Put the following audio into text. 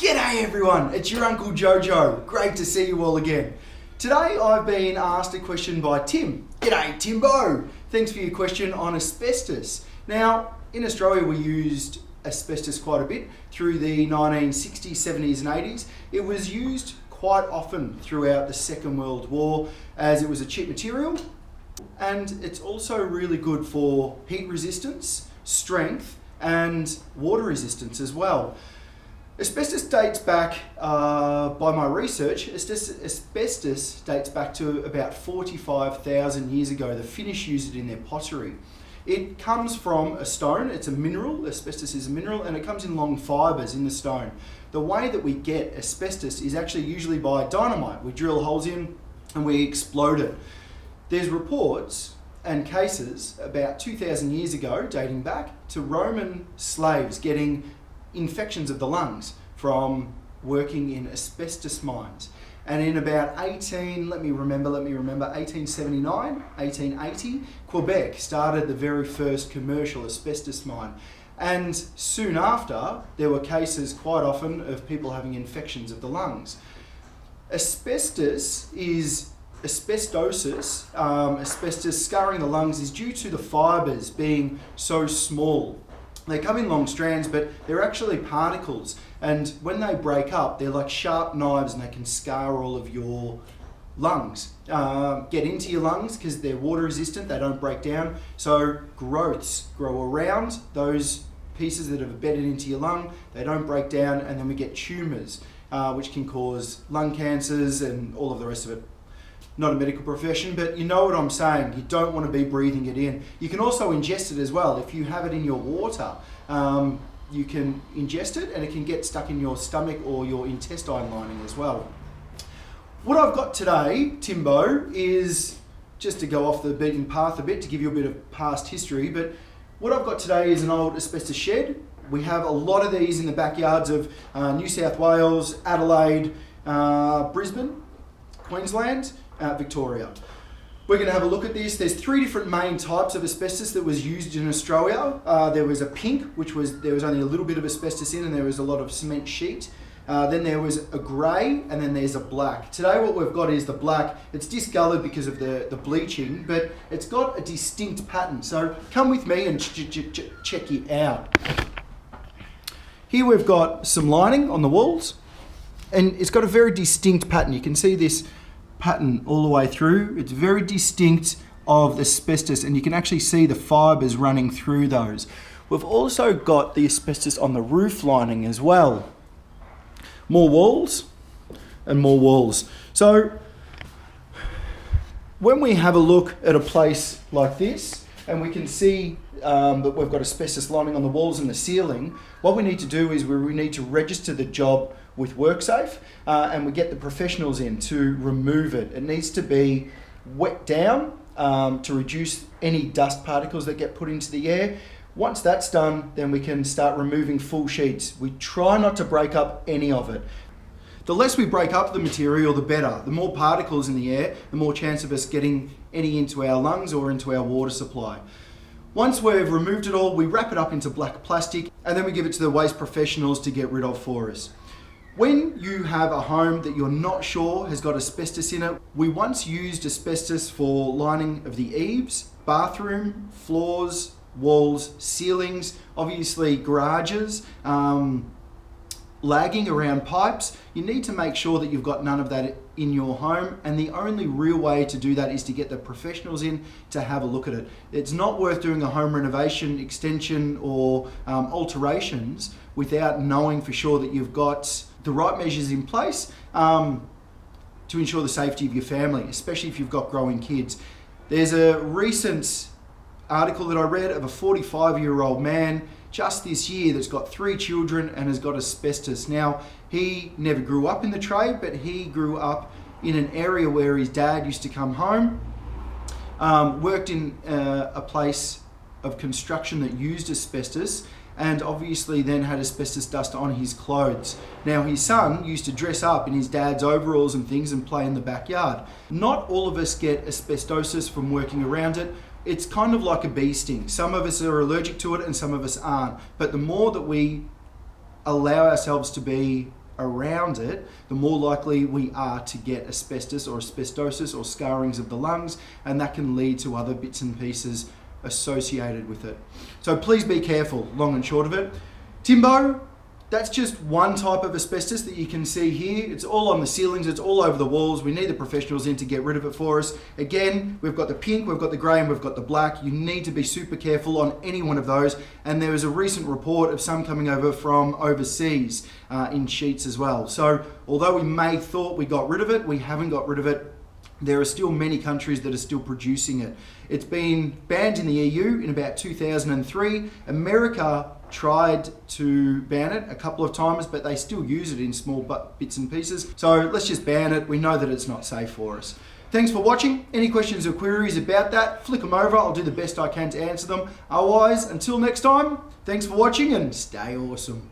G'day everyone, it's your Uncle Jojo. Great to see you all again. Today I've been asked a question by Tim. G'day Timbo. Thanks for your question on asbestos. Now, in Australia we used asbestos quite a bit through the 1960s, 70s and 80s. It was used quite often throughout the Second World War as it was a cheap material, and it's also really good for heat resistance, strength and water resistance as well. Asbestos dates back, by my research, asbestos dates back to about 45,000 years ago. The Finnish used it in their pottery. It comes from a stone, it's a mineral, asbestos is a mineral, and it comes in long fibres in the stone. The way that we get asbestos is actually usually by dynamite. We drill holes in and we explode it. There's reports and cases about 2,000 years ago, dating back, to Roman slaves getting infections of the lungs from working in asbestos mines. And in about 1879, 1880, Quebec started the very first commercial asbestos mine. And soon after, there were cases quite often of people having infections of the lungs. Asbestos is asbestosis, asbestos scarring the lungs is due to the fibres being so small. They come in long strands, but they're actually particles, and when they break up, they're like sharp knives and they can scar all of your lungs. Get into your lungs because they're water resistant, they don't break down, so growths grow around those pieces that have embedded into your lung, they don't break down, and then we get tumours, which can cause lung cancers and all of the rest of it. Not a medical profession, but you know what I'm saying. You don't want to be breathing it in. You can also ingest it as well. If you have it in your water, you can ingest it and it can get stuck in your stomach or your intestine lining as well. What I've got today, Timbo, is just to go off the beaten path a bit, to give you a bit of past history, but what I've got today is an old asbestos shed. We have a lot of these in the backyards of New South Wales, Adelaide, Brisbane, Queensland, Victoria. We're going to have a look at this. There's three different main types of asbestos that was used in Australia. There was a pink, there was only a little bit of asbestos in, and there was a lot of cement sheet. Then there was a grey, and then there's a black. Today what we've got is the black. It's discoloured because of the bleaching, but it's got a distinct pattern. So come with me and check it out. Here we've got some lining on the walls, and it's got a very distinct pattern. You can see this pattern all the way through. It's very distinct of asbestos, and you can actually see the fibres running through those. We've also got the asbestos on the roof lining as well. More walls and more walls. So when we have a look at a place like this and we can see that we've got asbestos lining on the walls and the ceiling, what we need to do is we need to register the job with WorkSafe, and we get the professionals in to remove it. It needs to be wet down to reduce any dust particles that get put into the air. Once that's done, then we can start removing full sheets. We try not to break up any of it. The less we break up the material, the better. The more particles in the air, the more chance of us getting any into our lungs or into our water supply. Once we've removed it all, we wrap it up into black plastic, and then we give it to the waste professionals to get rid of for us. When you have a home that you're not sure has got asbestos in it, we once used asbestos for lining of the eaves, bathroom, floors, walls, ceilings, obviously garages, lagging around pipes. You need to make sure that you've got none of that in your home, and the only real way to do that is to get the professionals in to have a look at it. It's not worth doing a home renovation, extension or alterations without knowing for sure that you've got the right measures in place to ensure the safety of your family, especially if you've got growing kids. There's a recent article that I read of a 45-year-old man just this year that's got 3 children and has got asbestos. Now, he never grew up in the trade, but he grew up in an area where his dad used to come home, worked in a place of construction that used asbestos, and obviously then had asbestos dust on his clothes. Now, his son used to dress up in his dad's overalls and things and play in the backyard. Not all of us get asbestosis from working around it. It's kind of like a bee sting. Some of us are allergic to it and some of us aren't. But the more that we allow ourselves to be around it, the more likely we are to get asbestos or asbestosis or scarrings of the lungs, and that can lead to other bits and pieces associated with it. So please be careful, long and short of it. Timbo, that's just one type of asbestos that you can see here. It's all on the ceilings, it's all over the walls. We need the professionals in to get rid of it for us. Again, we've got the pink, we've got the grey, and we've got the black. You need to be super careful on any one of those. And there was a recent report of some coming over from overseas in sheets as well. So although we may thought we got rid of it, we haven't got rid of it. There are still many countries that are still producing it. It's been banned in the EU in about 2003. America tried to ban it a couple of times, but they still use it in small bits and pieces. So let's just ban it. We know that it's not safe for us. Thanks for watching. Any questions or queries about that, flick them over. I'll do the best I can to answer them. Otherwise, until next time, thanks for watching and stay awesome.